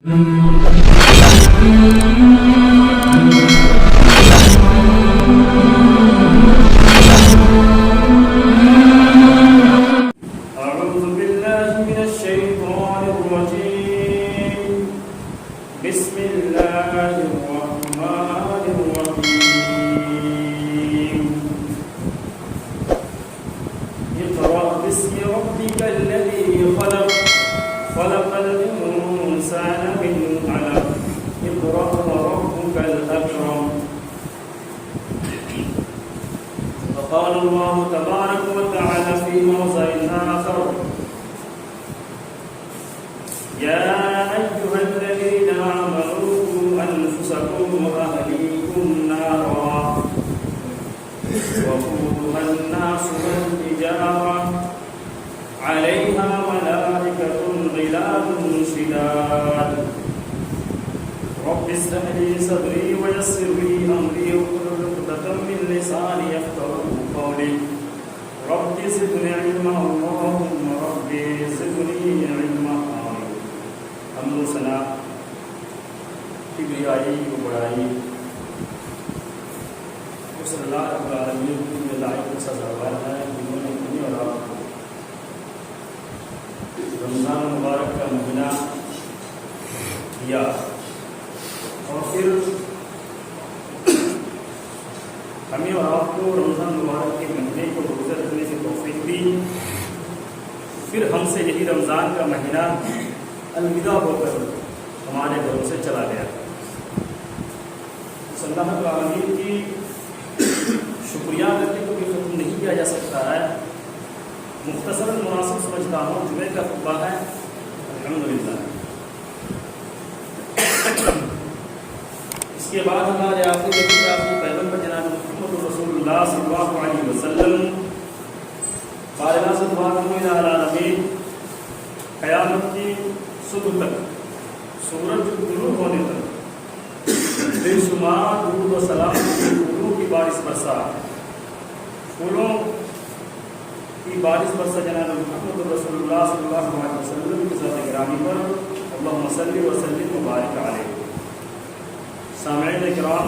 أعوذ بالله من الشيطان الرجيم بسم الله الرحمن الرحيم اقرأ باسم ربك الذي خلق خلق الإنسان من علق اقرأ وربك الأكرم. وقال الله تبارك وتعالى في موضع آخر يا أيها الذين آمنوا قوا أنفسكم وأهليكم نارا وقودها الناس والحجارة عليها ملائكة غلاظ شداد رب اشرح لي صدري ويسر لي أمري واحلل عقدة من لساني يفقهوا قولي رب زدني علما اللهم رب زدني علما. حمد و ثنا کبریائی و بڑائی صلی اللہ رب العالمین کی لائق سزاوار ہے جنہوں نے اپنی اور آپ رمضان مبارک کا مہینہ دیا اور پھر ہمیں اور آپ کو رمضان مبارک کے مہینے کو روزہ رکھنے کی توفیق دی. پھر ہم سے یہی رمضان کا مہینہ الوداع ہو کر ہمارے گھروں سے چلا گیا. صلی اللہ العالمین کی شکریہ ادا کرنے کو بھی ختم نہیں کیا جا سکتا ہے. مختصر مناسب سمجھتا ہوں جمعے کا خطبہ ہے الحمدللہ. اس کے بعد ہمارے آخری پیغمبر جناب محمد رسول اللہ صلی اللہ علیہ وسلم بارنا سے دعا کروں الہ العالمین قیامت کی صبح تک سورج طلوع ہونے تک بے شمار درود و سلام پھولوں کی بارش برسا پھولوں کی بارش برسا جناب محمد رسول اللہ صلی اللہ علیہ وسلم کی ذات گرامی پر اللہم صلی وسلم وبارک علیہ. سامعین کرام،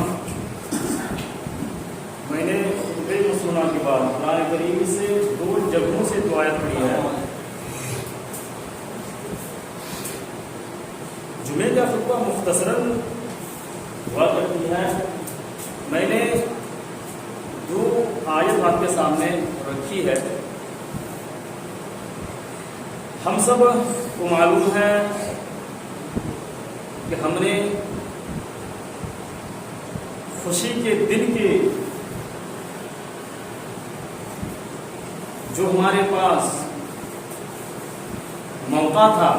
میں نے خطبے مسنونہ کے بعد قرآن کریم سے 2 جگہوں سے دعائیں پڑھی ہے. جمعے کا خطبہ مختصراً ہوا کرتی ہے. میں نے 2 آیت آپ کے سامنے رکھی ہے. ہم سب کو معلوم ہے کہ ہم نے خوشی کے دن کے جو ہمارے پاس موقع تھا،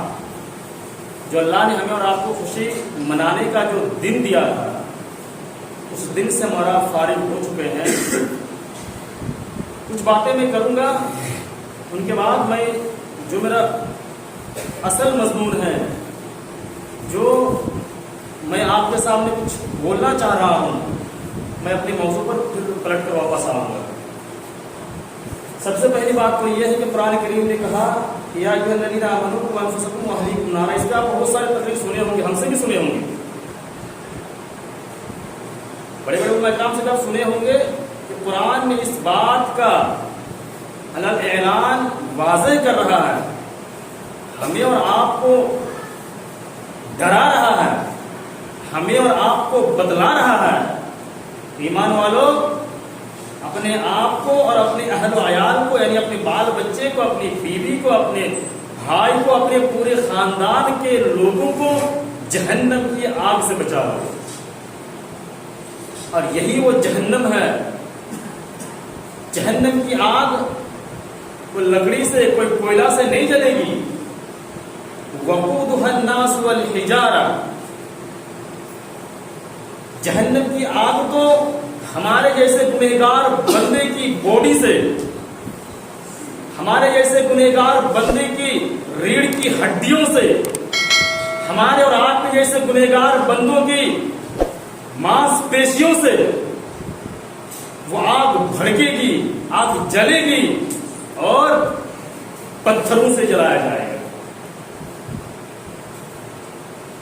جو اللہ نے ہمیں اور آپ کو خوشی منانے کا جو دن دیا تھا، اس دن سے ہمارا فارغ ہو چکے ہیں. کچھ باتیں میں کروں گا، ان کے بعد میں جو میرا اصل مضمون ہے، جو میں آپ کے سامنے کچھ بولنا چاہ رہا ہوں، میں اپنے موضوع پر پھر پلٹ کر واپس آؤں گا. سب سے پہلی بات تو یہ ہے کہ قرآن کریم نے کہا کہ یا ایھا الذین آمنوا قوا انفسکم واہلیکم نارا. اس کے آپ بہت سارے تقریر سنے ہوں گے، ہم سے بھی سنے ہوں گے، بڑے بڑے علماء کرام سے بھی آپ سنے ہوں گے کہ قرآن میں اس بات کا اعلان واضح کر رہا ہے، ہمیں اور آپ کو ڈرا رہا ہے، ہمیں اور آپ کو بتلا رہا ہے. ایمان والوں، اپنے آپ کو اور اپنے اہل و عیال کو، یعنی اپنے بال بچے کو، اپنی بیوی کو، اپنے بھائی کو، اپنے پورے خاندان کے لوگوں کو جہنم کی آگ سے بچاؤ. اور یہی وہ جہنم ہے. جہنم کی آگ کوئی لکڑی سے، کوئی کوئلہ سے نہیں جلے گی. وقودها الناس والحجارہ. جہنم کی آگ تو ہمارے جیسے گنہگار بندے کی باڈی سے، ہمارے جیسے گنہگار بندے کی ریڑھ کی ہڈیوں سے، ہمارے اور آپ کے جیسے گنہگار بندوں کی ماس پیشیوں سے وہ آگ بھڑکے گی، آگ جلے گی اور پتھروں سے جلایا جائے گا.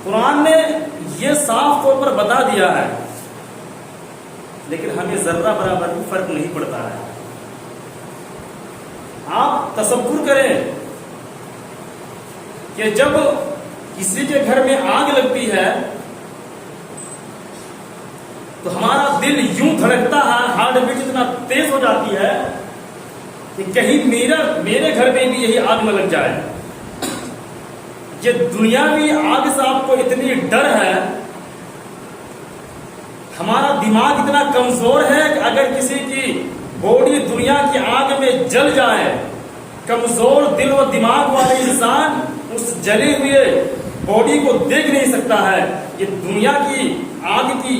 قرآن نے یہ صاف طور پر بتا دیا ہے، لیکن ہمیں ذرہ برابر بھی فرق نہیں پڑتا ہے۔ آپ تصور کریں کہ جب کسی کے گھر میں آگ لگتی ہے تو ہمارا دل یوں دھڑکتا ہے، ہارٹ بیٹ اتنا تیز ہو جاتی ہے کہ کہیں میرے گھر میں بھی یہی آگ نہ لگ جائے۔ یہ دنیاوی آگ سے آپ کو اتنی ڈر ہے، ہمارا دماغ اتنا کمزور ہے کہ اگر کسی کی باڈی دنیا کی آگ میں جل جائے، کمزور دل و دماغ والے انسان اس جلے ہوئے باڈی کو دیکھ نہیں سکتا ہے۔ یہ دنیا کی آگ کی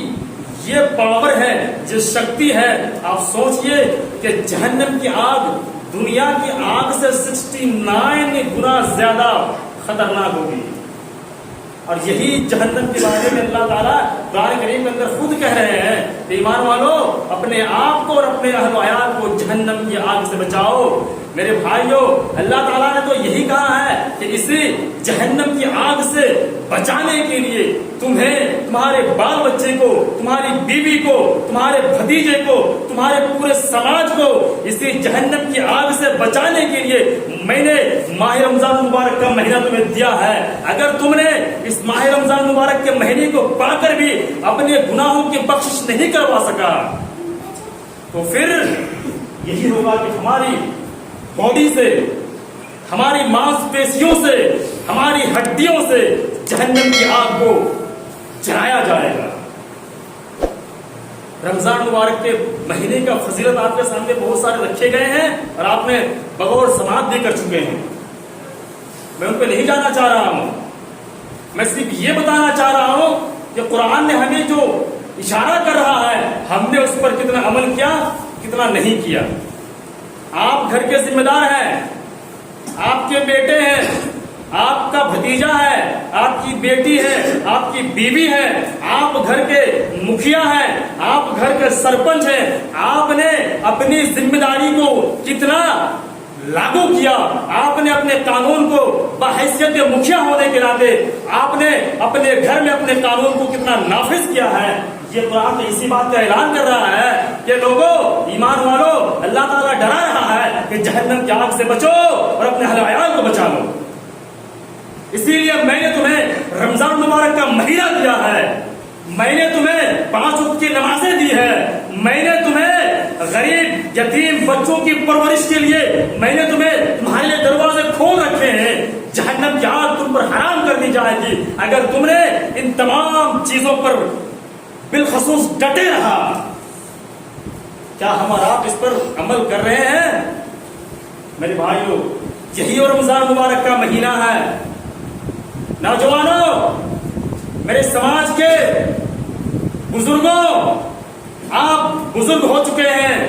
یہ پاور ہے، یہ شکتی ہے۔ آپ سوچئے کہ جہنم کی آگ دنیا کی آگ سے 69 گنا زیادہ خطرناک ہوگی، اور یہی جہنم کے بارے میں اللہ تعالیٰ قرآن کریم کے اندر خود کہہ رہے ہیں کہ ایمان والو اپنے آپ کو اور اپنے اہل و عیال کو جہنم کی آگ سے بچاؤ۔ میرے بھائیو، اللہ تعالیٰ نے تو یہی کہا ہے کہ اسی جہنم کی آگ سے بچانے کے لیے تمہیں، تمہارے بال بچے کو، تمہاری بیوی کو، تمہارے بھتیجے کو، تمہارے پورے سماج کو اسی جہنم کی آگ سے بچانے کے لیے میں نے ماہ رمضان مبارک کا مہینہ تمہیں دیا ہے۔ اگر تم نے اس ماہ رمضان مبارک کے مہینے کو پا کر بھی اپنے گناہوں کی بخشش نہیں کروا سکا تو پھر یہی ہوگا کہ ہماری باڈی سے، ہماری ماس پیشیوں سے، ہماری ہڈیوں سے جہنم کی آگ کو جلایا جائے گا۔ رمضان مبارک کے مہینے کا فضیلت آپ کے سامنے بہت سارے رکھے گئے ہیں اور آپ نے بغور سماعت بھی کر چکے ہیں، میں ان پہ نہیں جانا چاہ رہا ہوں۔ میں صرف یہ بتانا چاہ رہا ہوں کہ قرآن نے ہمیں جو اشارہ کر رہا ہے ہم نے اس پر کتنا عمل کیا، کتنا نہیں کیا۔ آپ گھر کے ذمہ دار ہیں، آپ کے بیٹے ہیں، آپ کا بھتیجا ہے، آپ کی بیٹی ہے، آپ کی بیوی ہے، آپ گھر کے مکھیا ہیں، آپ گھر کے سرپنچ ہیں۔ آپ نے اپنی ذمہ داری کو کتنا لاگو کیا، آپ نے اپنے قانون کو بحیثیت مکھیا ہونے کے ناطے آپ نے اپنے گھر میں اپنے قانون کو کتنا نافذ کیا ہے۔ یہ قرآن تو اسی بات کا اعلان کر رہا ہے کہ لوگوں، ایمان والو، اللہ تعالیٰ ڈرا رہا ہے کہ جہنم کی آگ سے بچو اور اپنے اہل عیال کو بچا لو۔ اسی لیے میں نے تمہیں رمضان مبارک کا مہینہ دیا ہے، میں نے تمہیں 5 وقت کی نمازیں دی ہے، میں نے تمہیں غریب یتیم بچوں کی پرورش کے لیے میں نے تمہیں تمہارے لیے دروازے کھول رکھے ہیں۔ جہنم کی آگ تم پر حرام کر دی جائے گی اگر تم نے ان تمام چیزوں پر بالخصوص ڈٹے رہا۔ کیا ہم اور آپ اس پر عمل کر رہے ہیں؟ میرے بھائیو، یہی اور رمضان مبارک کا مہینہ ہے۔ نوجوانوں، میرے سماج کے بزرگوں، آپ بزرگ ہو چکے ہیں،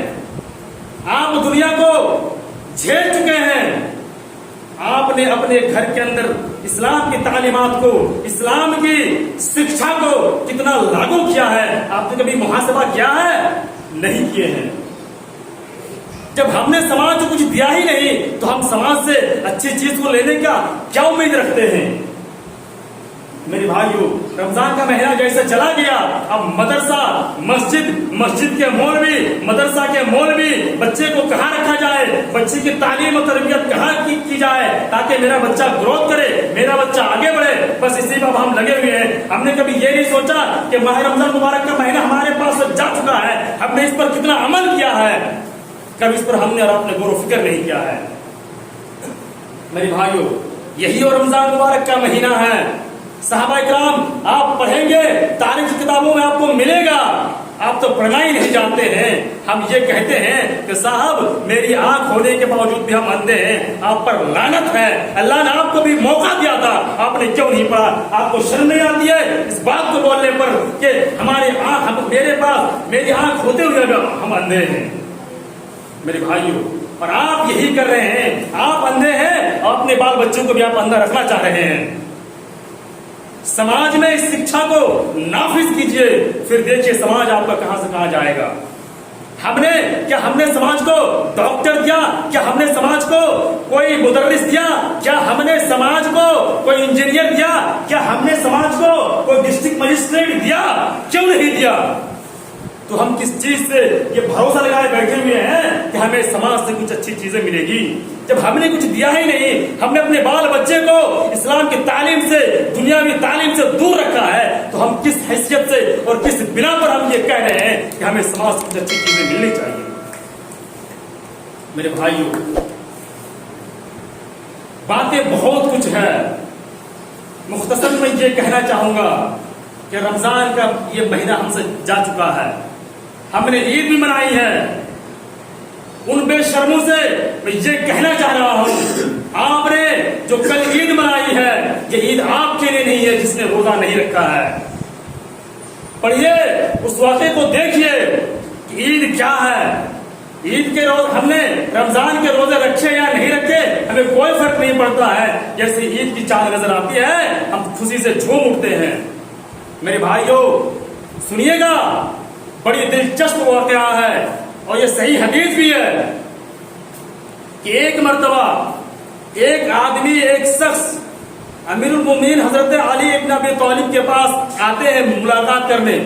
آپ دنیا کو جھیل چکے ہیں، آپ نے اپنے گھر کے اندر اسلام کی تعلیمات کو، اسلام کی شکشا کو کتنا لاگو کیا ہے؟ آپ نے کبھی محاسبہ کیا ہے؟ نہیں کیے ہیں۔ جب ہم نے سماج کو کچھ دیا ہی نہیں تو ہم سماج سے اچھی چیز کو لینے کا کیا امید رکھتے ہیں؟ میرے بھائیو، رمضان کا مہینہ جیسے چلا گیا، اب مدرسہ، مسجد کے مولوی، مدرسہ کے مولوی، بچے کو کہاں رکھا جائے، بچے کی تعلیم و تربیت کہاں کی جائے تاکہ میرا بچہ گروتھ کرے، میرا بچہ آگے بڑھے، بس اسی پر ہم لگے ہوئے ہیں۔ ہم نے کبھی یہ نہیں سوچا کہ ماہ رمضان مبارک کا مہینہ ہمارے پاس جا چکا ہے، ہم نے اس پر کتنا عمل کیا ہے، کبھی اس پر ہم نے اور آپ نے غور و فکر نہیں کیا ہے۔ میرے بھائیو، یہی اور رمضان مبارک کا مہینہ ہے۔ صحابہ اکرام، آپ پڑھیں گے تاریخ کی کتابوں میں آپ کو ملے گا، آپ تو پڑھنا ہی نہیں جانتے ہیں۔ ہم یہ کہتے ہیں کہ صاحب میری آنکھ ہونے کے باوجود بھی ہم اندھے ہیں، آپ پر لعنت ہے، اللہ نے آپ کو بھی موقع دیا تھا، آپ نے کیوں نہیں پڑھا؟ آپ کو شرم نہیں آتی ہے اس بات کو بولنے پر کہ میری آنکھ ہوتے ہوئے ہم اندھے ہیں؟ میرے بھائیوں، اور آپ یہی کر رہے ہیں، آپ اندھے ہیں اور اپنے بال بچوں کو بھی آپ اندھا رکھنا چاہ رہے ہیں۔ سماج میں اس شکشا کو نافذ کیجئے، پھر دیکھیے سماج آپ کا کہاں سے کہاں جائے گا۔ ہم نے سماج کو ڈاکٹر دیا؟ کیا ہم نے سماج کو کوئی مدرس دیا؟ کیا ہم نے سماج کو کوئی انجینئر دیا؟ کیا ہم نے سماج کو کوئی ڈسٹرکٹ مجسٹریٹ دیا؟ کیوں نہیں دیا؟ تو ہم کس چیز سے یہ بھروسہ لگائے بیٹھے ہوئے ہیں کہ ہمیں سماج سے کچھ اچھی چیزیں ملے گی، جب ہم نے کچھ دیا ہی نہیں؟ ہم نے اپنے بال بچے کو اسلام کی تعلیم سے، دنیاوی تعلیم سے دور رکھا ہے، تو ہم کس حیثیت سے اور کس بنا پر ہم یہ کہہ رہے ہیں کہ ہمیں سماج سے کچھ اچھی چیزیں ملنی چاہیے؟ میرے بھائیوں، باتیں بہت کچھ ہے، مختصر میں یہ کہنا چاہوں گا کہ رمضان کا یہ مہینہ ہم سے جا چکا ہے، ہم نے عید بھی منائی ہے، ان بے شرموں سے میں یہ کہنا چاہ رہا ہوں، آپ نے جو کل عید منائی ہے یہ عید آپ کے لیے نہیں ہے جس نے روزہ نہیں رکھا ہے۔ پڑھیے اس واقعے کو، دیکھیے کہ عید کیا ہے۔ عید کے روز ہم نے رمضان کے روزے رکھے یا نہیں رکھے ہمیں کوئی فرق نہیں پڑتا ہے، جیسے عید کی چاند نظر آتی ہے ہم خوشی سے جھوم اٹھتے ہیں۔ میرے بھائیوں سنیے گا، بڑی دلچسپ واقعہ ہے اور یہ صحیح حدیث بھی ہے کہ ایک مرتبہ ایک آدمی، ایک شخص امیر المومنین حضرت علی ابن ابی طالب کے پاس آتے ہیں ملاقات کرنے،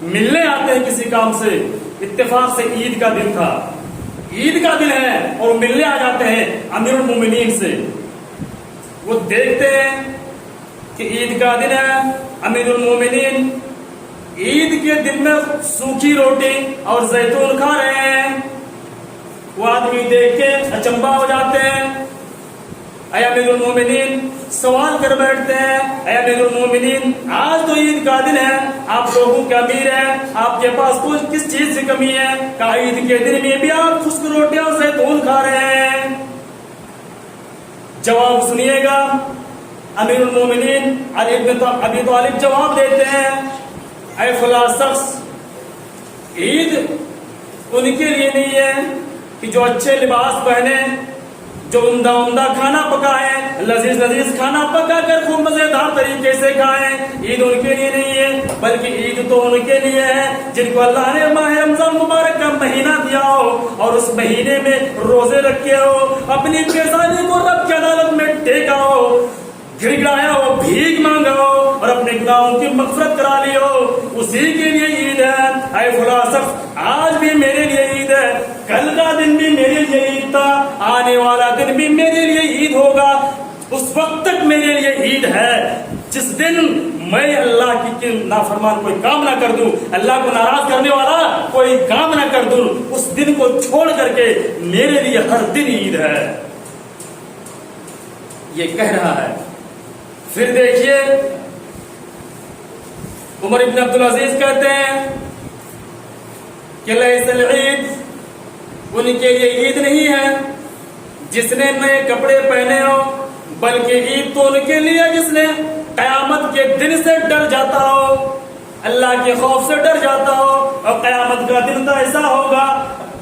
ملنے آتے ہیں کسی کام سے، اتفاق سے عید کا دن تھا، عید کا دن ہے اور ملنے آ جاتے ہیں امیر المومنین سے۔ وہ دیکھتے ہیں کہ عید کا دن ہے، امیر المومنین عید کے دن میں سوکھی روٹی اور زیتون کھا رہے ہیں۔ وہ آدمی دیکھ کے اچنبا ہو جاتے ہیں، اے امیر المومنین سوال کر بیٹھتے ہیں، اے امیر المومنین آج تو عید کا دن ہے، آپ لوگوں کے امیر ہیں، آپ کے پاس کچھ کس چیز کی کمی ہے؟ کہ عید کے دن میں بھی آپ خشک روٹی اور زیتون کھا رہے ہیں۔ جواب سنیے گا، امیر المومنین علی ابن ابی طالب جواب دیتے ہیں، اے فلاں شخص عید ان کے لیے نہیں ہے کہ جو اچھے لباس پہنے، جو عمدہ عمدہ کھانا پکائیں، لذیذ لذیذ کھانا پکا کر خوب مزیدار طریقے سے کھائیں، عید ان کے لیے نہیں ہے، بلکہ عید تو ان کے لیے ہے جن کو اللہ نے ماہ رمضان مبارک کا مہینہ دیا ہو اور اس مہینے میں روزے رکھے ہو، اپنی پیشانی کو رب کی عدالت میں ٹیکا ہو، گڑگڑایا ہو، بھیک مانگا ہو اور اپنے گناہوں کی مغفرت کرا لی ہو، اسی کے لیے عید ہے۔ اے فلاں شخص آج بھی میرے لیے عید ہے، کل کا دن بھی میرے لیے عید تھا، آنے والا دن بھی میرے لیے عید ہوگا، اس وقت تک میرے لیے عید ہے جس دن میں اللہ کی نافرمان کوئی کام نہ کر دوں، اللہ کو ناراض کرنے والا کوئی کام نہ کر دوں، اس دن کو چھوڑ کر کے میرے لیے ہر دن عید ہے، یہ کہہ رہا ہے۔ پھر دیکھیے عمر ابن عبدالعزیز کہتے ہیں کہ لیس العید، ان کے لیے عید نہیں ہے جس نے نئے کپڑے پہنے ہو، بلکہ عید تو ان کے لیے جس نے قیامت کے دن سے ڈر جاتا ہو، اللہ کے خوف سے ڈر جاتا ہو، اور قیامت کا دن تو ایسا ہوگا،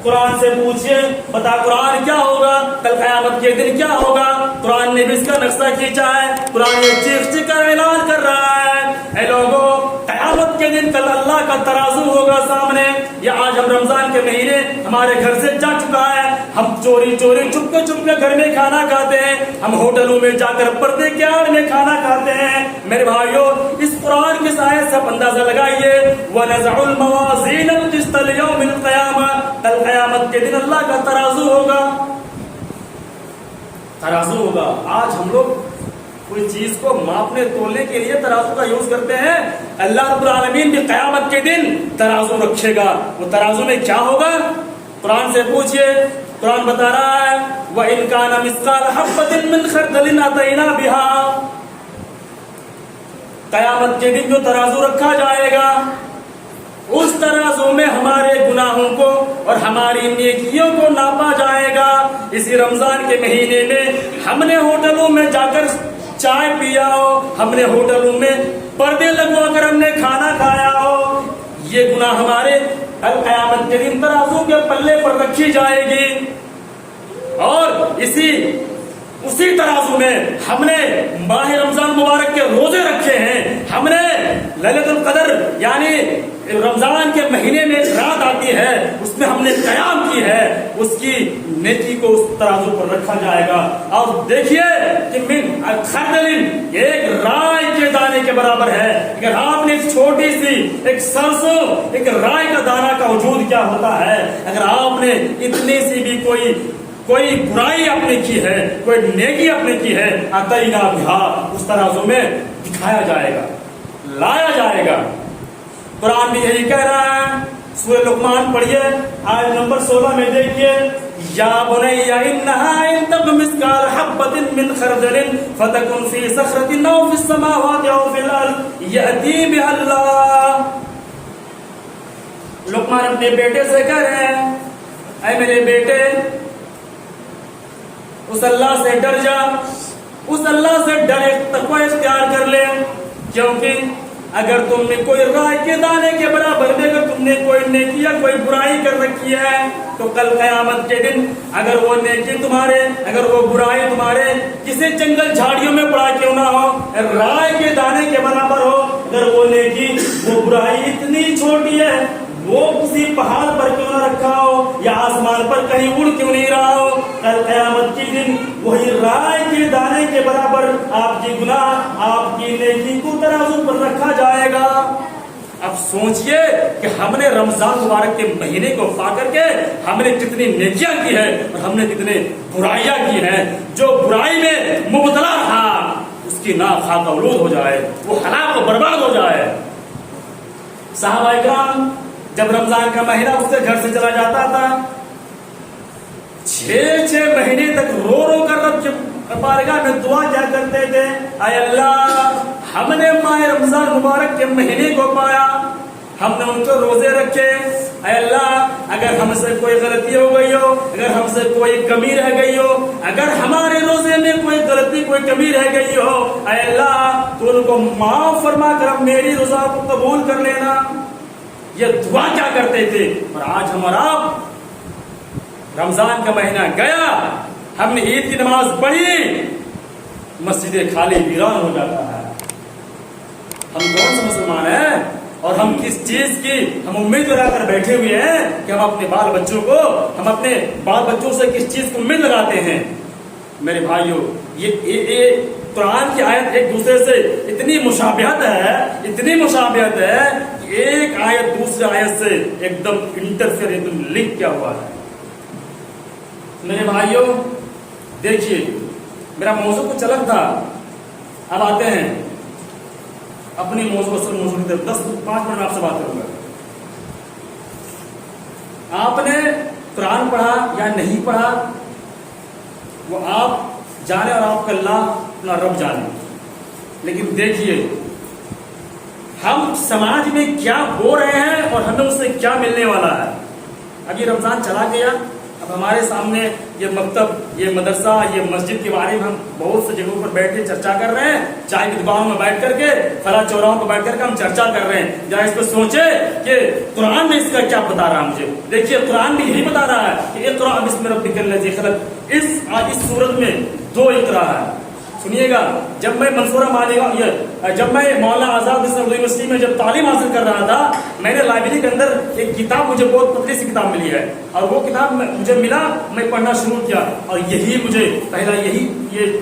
قرآن سے پوچھئے بتا قرآن کیا ہوگا، کل قیامت کے دن کیا ہوگا، قرآن نے بھی اس کا نقشہ کھینچا ہے، قرآن یہ چیخ چیخ کر اعلان کر رہا ہے، اے لوگوں قیامت کے دن کل اللہ کا ترازو ہوگا سامنے۔ یا آج ہم رمضان کے مہینے ہمارے گھر سے جا چکا ہے، ہم چوری چوری چپ کے گھر میں کھانا کھاتے ہیں، ہم ہوٹلوں میں جا کر پردے کے آڑ میں کھانا کھاتے ہیں۔ میرے بھائیوں اس قرآن کی آیت سے اندازہ لگائیے، وَنَزَعُ الْمَوَازِينَ الْقِسْطَ لِيَوْمِ الْقِيَامَةِ، کل قیامت کے دن اللہ کا ترازو ہوگا، ترازو ہوگا۔ آج ہم لوگ کوئی چیز کو ماپنے تولنے کے لیے ترازو کا یوز کرتے ہیں، اللہ رب العالمین بھی قیامت کے دن ترازو رکھے گا، وہ ترازو میں کیا ہوگا؟ قرآن سے پوچھئے، قرآن بتا رہا ہے وَإِنْ كَانَ مِثْقَالَ حَبَّةٍ مِّنْ خَرْدَلٍ أَتَيْنَا بِهَا، قیامت کے دن جو ترازو رکھا جائے گا اس ترازو میں ہمارے گناہوں کو اور ہماری نیکیوں کو ناپا جائے گا۔ اسی رمضان کے مہینے میں ہم نے ہوٹلوں میں جا کر چائے پیا ہو، ہم نے ہوٹلوں میں پردے لگوا کر ہم نے کھانا کھایا ہو، یہ گناہ ہمارے کل قیامت کے دن ترازو کے پلے پر رکھی جائے گی، اور اسی ترازو میں ہم نے ماہ رمضان مبارک کے روزے رکھے ہیں، ہم نے لیلۃ القدر یعنی رمضان کے مہینے میں ایک رات آتی ہے، اس میں ہم نے قیام کی ہے، اس کی نیکی کو اس ترازو پر رکھا جائے گا. اور دیکھیے کہ من خردل ایک رائے کے دانے کے برابر ہے. اگر آپ نے ایک چھوٹی سی ایک سرسوں ایک رائے کا دانہ کا وجود کیا ہوتا ہے، اگر آپ نے اتنی سی بھی کوئی برائی آپ نے کی ہے، کوئی نیکی آپ نے کی ہے، اتینا بہا اس ترازو میں دکھایا جائے گا، لایا جائے گا. قرآن بھی یہی کہہ رہا ہے. سورہ لقمان پڑھیے آیت نمبر 16 میں دیکھیے، یا بنی انہا ان تک مثقال حبۃ من خردل فتکن فی صخرۃ او فی السماوات او فی الارض یأتی بها اللہ. لقمان اپنے بیٹے سے کہہ رہے ہیں، اے میرے بیٹے اس اللہ سے ڈر جا، اس اللہ سے ڈر تقوی اختیار کر لے، کیونکہ اگر تم نے کوئی رائے کے دانے کے برابر میں اگر تم نے کوئی نیکی یا کوئی برائی کر رکھی ہے تو کل قیامت کے دن اگر وہ نیکی تمہارے اگر وہ برائی تمہارے کسی جنگل جھاڑیوں میں پڑا کیوں نہ ہو، رائے کے دانے کے برابر ہو، اگر وہ نیکی وہ برائی اتنی چھوٹی ہے، وہ کسی پہاڑ پر کیوں نہ رکھا ہو یا آسمان پر کہیں اڑ کیوں نہیں رہا ہو، کل قیامت کے دن وہی رائے کے دانے کے برابر آپ کی گناہ آپ کی نیکی کو ترازو پر رکھا جائے گا. اب سوچئے کہ ہم نے رمضان مبارک کے مہینے کو پا کر کے ہم نے کتنی نیکیاں کی ہے اور ہم نے کتنے برائیاں کی ہیں. جو برائی میں مبتلا رہا اس کی ناک خاک آلود ہو جائے، وہ ہلاک و برباد ہو جائے. صحابہ اکرام جب رمضان کا مہینہ اس سے گھر سے چلا جاتا تھا، 6 مہینے تک رو رو کر رب کی بارگاہ میں دعا کیا کرتے تھے، اے اللہ ہم نے ماہ رمضان مبارک کے مہینے کو پایا، ہم نے ان کو روزے رکھے، اے اللہ اگر ہم سے کوئی غلطی ہو گئی ہو، اگر ہم سے کوئی کمی رہ گئی ہو، اگر ہمارے روزے میں کوئی غلطی کوئی کمی رہ گئی ہو، اے اللہ تو ان کو معاف فرما کر اب میری روزہ کو قبول کر لینا. یہ دعا کیا کرتے تھے. اور آج ہمارا رمضان کا مہینہ گیا، ہم نے عید کی نماز پڑھی، مسجدیں خالی ویران ہو جاتا ہے. ہم کون سے مسلمان ہیں اور ہم کس چیز کی ہم امید لگا کر بیٹھے ہوئے ہیں کہ ہم اپنے بال بچوں سے کس چیز کو امید لگاتے ہیں. میرے بھائیوں یہ قرآن کی آیت ایک دوسرے سے اتنی مشابہت ہے کہ ایک آیت دوسرے آیت سے ایک دم انٹرفیئر ایک دم لنک کیا ہوا ہے. میرے بھائیوں دیکھیے میرا موضوع کچھ الگ تھا، اب آتے ہیں اپنی موضوع کی طرف. 5 منٹ آپ سے بات کروں گا. آپ نے قرآن پڑھا یا نہیں پڑھا وہ آپ جانے اور آپ کا اللہ اپنا رب جانے، لیکن دیکھیے ہم سماج میں کیا بو رہے ہیں اور ہمیں اس سے کیا ملنے والا ہے. اب یہ رمضان چلا گیا، اب ہمارے سامنے یہ مکتب یہ مدرسہ یہ مسجد کے بارے میں ہم بہت سے جگہوں پر بیٹھ کے چرچا کر رہے ہیں، چائے کی دکانوں میں بیٹھ کر کے فلاں چوراہوں پر بیٹھ کر کے ہم چرچا کر رہے ہیں. ذرا اس پہ سوچے کہ قرآن میں اس کا کیا بتا رہا ہے مجھے. دیکھیے قرآن بھی یہی بتا رہا ہے کہ اقرأ بسم ربک الذی خلق. اس صورت میں 2 اقرا ہے. سنیے گا، جب میں جب میں مولانا آزاد یونیورسٹی میں جب تعلیم حاصل کر رہا تھا، میں نے لائبریری کے اندر ایک کتاب مجھے بہت پتلی سی کتاب ملی ہے، اور وہ کتاب مجھے ملا، میں پڑھنا شروع کیا اور یہ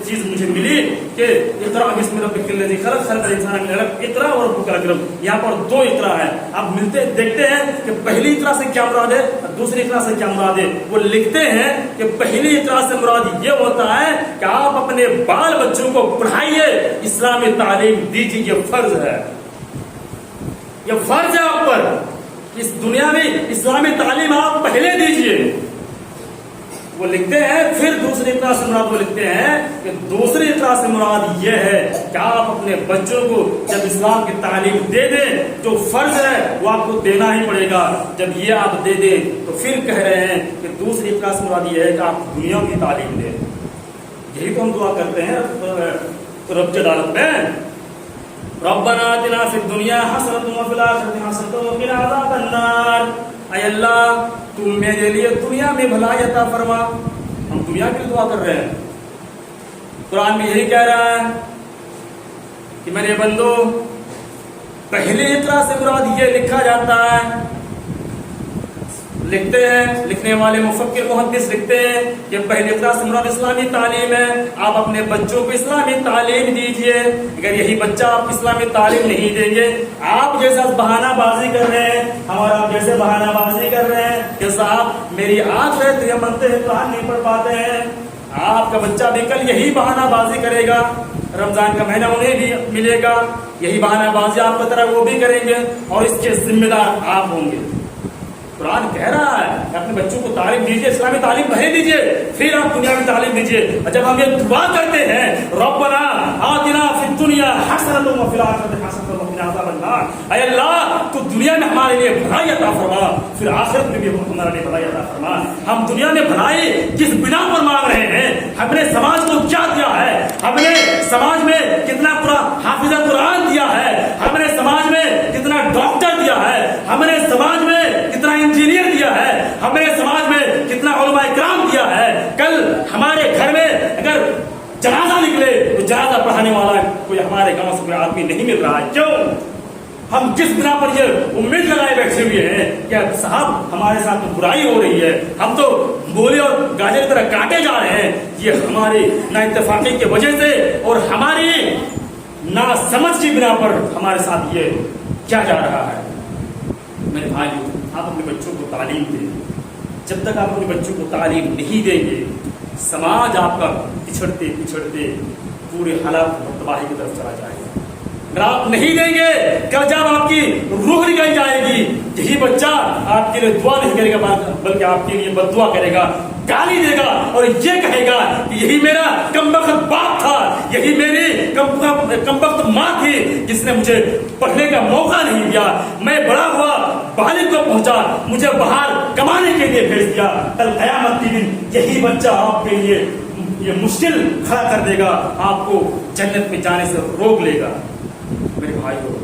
چیز مجھے ملی کہ اقرأ بسم ربک الذی خلق خلق الانسان من علق اقرأ وربک الاکرم. یہاں پر 2 اقرا ہے. اب دیکھتے ہیں کہ پہلی اقرا سے کیا مراد ہے اور دوسری اقرا سے کیا مراد ہے. وہ لکھتے ہیں کہ پہلی اقرا سے مراد یہ ہوتا ہے کہ آپ اپنے بال بچوں کو پڑھائیے، اسلامی تعلیم دیجیے، یہ فرض ہے، یہ فرض ہے آپ پر. اس دنیا میں اسلامی تعلیم آپ پہلے دیجیے. وہ لکھتے ہیں پھر دوسری اقرا سے مراد وہ لکھتے ہیں کہ دوسری اقرا سے مراد یہ ہے کہ آپ اپنے بچوں کو جب اسلام کی تعلیم دے دیں، جو فرض ہے وہ آپ کو دینا ہی پڑے گا. جب یہ آپ دے دیں تو پھر کہہ رہے ہیں کہ دوسری اقرا سے مراد یہ ہے کہ آپ دنیا کی تعلیم دیں. یہی تو ہم دعا کرتے ہیں رب کی عدالت میں، ربنا آتنا فی الدنیا حسنۃ وفی الآخرۃ حسنۃ وقنا عذاب النار. اے اللہ تم میرے لیے دنیا میں بھلائی عطا فرما. ہم دنیا کے لیے دعا کر رہے ہیں. قرآن میں یہی کہہ رہا ہے کہ میرے بندو پہلے اقرا سے مراد یہ لکھا جاتا ہے، لکھتے ہیں لکھنے والے مفکر محدث لکھتے ہیں کہ پہلے اقرا سے مراد اسلامی تعلیم ہے. آپ اپنے بچوں کو اسلامی تعلیم دیجئے. اگر یہی بچہ آپ اسلامی تعلیم نہیں دیں گے، آپ جیسا بہانہ بازی کر رہے ہیں، ہمارا جیسے بہانہ بازی کر رہے ہیں کہ صاحب میری آنکھ ہے تو یہ منتے ہیں قرآن نہیں پڑھ پاتے ہیں، آپ کا بچہ بھی کل یہی بہانہ بازی کرے گا. رمضان کا مہینہ انہیں بھی ملے گا، یہی بہانہ بازی آپ کی طرح وہ بھی کریں گے اور اس کے ذمہ دار آپ ہوں گے. قرآن کہہ رہا ہے کہ اپنے بچوں کو تعلیم دیجیے، اسلامی تعلیم پہلے دیجیے، پھر آپ دنیاوی تعلیم دیجیے. اور جب ہم یہ دعا کرتے ہیں ربنا آتنا فی الدنیا حسنۃ وفی الآخرۃ حسنۃ وقنا عذاب النار، اے اللہ تو دنیا میں ہمارے لیے بھلائی عطا فرما، پھر آخرت میں بھی ہمارے لیے بھلائی عطا فرما. ہم دنیا میں بھلائی کس بنا پر مانگ رہے ہیں؟ ہم نے سماج کو کیا دیا ہے؟ ہم نے سماج میں کتنا حافظ قرآن دیا ہے؟ ہم نے سماج میں کتنا ڈاکٹر دیا ہے؟ ہم نے سماج میں کتنا انجینئر دیا ہے؟ ہم نے سماج میں کتنا علماء کرام دیا ہے؟ کل ہمارے گھر میں اگر جنازہ نکلے تو جنازہ پڑھانے والا کوئی ہمارے گاؤں سے کوئی آدمی نہیں مل رہا ہے. کیوں؟ ہم کس بنا پر یہ امید لگائے بیٹھے ہوئے ہیں کہ صاحب ہمارے ساتھ تو برائی ہو رہی ہے، ہم تو گولی اور گاجر کی طرح کاٹے جا رہے ہیں. یہ ہماری نا اتفاقی کی وجہ سے اور ہماری نا سمجھ کی بنا پر ہمارے ساتھ یہ کیا جا رہا ہے. میرے بھائیو، آپ اپنے بچوں کو تعلیم دیں. جب تک آپ اپنے بچوں کو تعلیم نہیں دیں گے، سماج آپ کا پچھڑتے پچھڑتے پورے حالات تباہی کی طرف چلا جائے گا. اگر آپ نہیں دیں گے، کل جب آپ کی روح نکل جائے گی، یہی بچہ آپ کے لیے دعا نہیں کرے گا بلکہ آپ کے لیے بد دعا کرے گا، گالی دے گا اور یہ کہے گا کہ یہی میرا کمبخت باپ تھا، یہی میری کمبخت ماں تھی جس نے مجھے پڑھنے کا موقع نہیں دیا. میں بڑا ہوا، بالغ کو پہنچا، مجھے باہر کمانے کے لیے بھیج دیا. کل قیامت کے دن یہی بچہ آپ کے لیے یہ مشکل کھڑا کر دے گا، آپ کو جنت میں جانے سے روک لے گا. میرے بھائیو،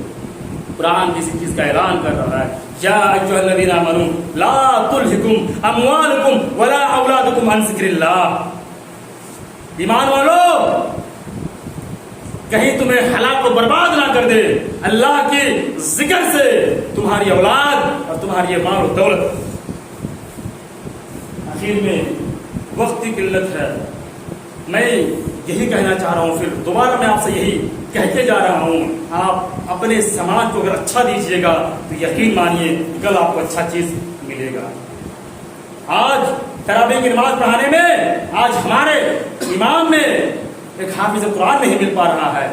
قرآن کسی چیز کا اعلان کر رہا ہے، یا ایھا الذین آمنوا لا تلھکم اموالکم ولا اولادکم عن ذکر اللہ. ایمان والو، کہیں تمہیں ہلاک و برباد نہ کر دے اللہ کے ذکر سے تمہاری اولاد اور تمہاری یہ مال و دولت. آخر میں وقت کی قلت ہے، میں یہی کہنا چاہ رہا ہوں، پھر دوبارہ میں آپ سے یہی کہہ کے جا رہا ہوں، آپ اپنے سماج کو اگر اچھا دیجیے گا تو یقین مانیے کل آپ کو اچھا چیز ملے گا. آج تراویح کی نماز پڑھانے میں آج ہمارے امام میں ایک حافظ قرآن نہیں مل پا رہا ہے.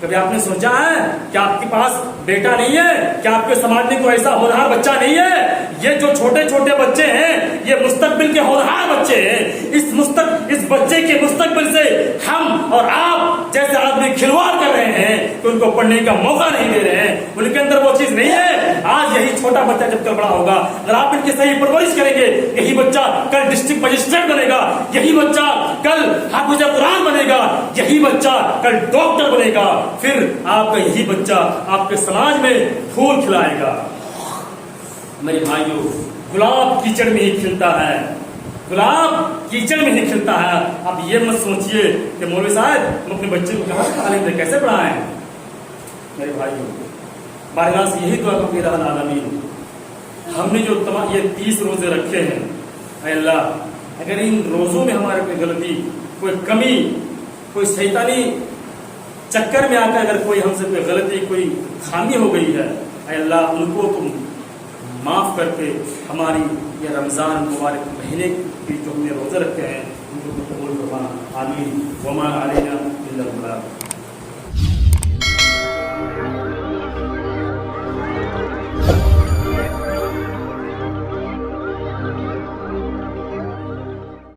کبھی آپ نے سوچا ہے کہ آپ کے پاس بیٹا نہیں ہے؟ کیا آپ کے سماج میں کوئی ایسا ہونہار بچہ نہیں ہے؟ یہ جو چھوٹے چھوٹے بچے ہیں یہ مستقبل کے ہونہار بچے ہیں. اس بچے کے مستقبل سے ہم اور آپ جیسے آدمی کھلواڑ کر رہے ہیں کہ ان کو پڑھنے کا موقع نہیں دے رہے ہیں. ان کے اندر وہ چیز نہیں ہے. آج یہی چھوٹا بچہ جب کل بڑا ہوگا، اگر آپ ان کی صحیح پرورش کریں گے، یہی بچہ کل ڈسٹرکٹ مجسٹریٹ بنے گا، یہی بچہ کل حافظ قرآن بنے گا، یہی بچہ کل ڈاکٹر بنے گا. پھر آپ کا یہی بچہ آپ کے سماج میں پھول کھلائے گا. میرے بھائیو، گلاب کیچڑ میں ہی کھلتا ہے، گلاب کیچڑ میں ہی کھلتا ہے. آپ یہ مت سوچئے کہ مولوی صاحب ہم اپنے بچے کو کہاں تعلیم دیں، کیسے پڑھائیں. میرے بھائیو، بارگاہ سے یہی دعا کرتے رہا العالمین، ہم نے جو یہ 30 روزے رکھے ہیں، اے اللہ اگر ان روزوں میں ہمارے کوئی غلطی، کوئی کمی، کوئی شیطانی چکر میں آ کر اگر کوئی ہم سے کوئی غلطی، کوئی خامی ہو گئی ہے، اے اللہ ان کو تم معاف کر کے ہماری یہ رمضان مبارک مہینے کی جو ہم نے روزے رکھے ہیں ان کو قبول فرما. آمین. وما علینا الا البلاغ.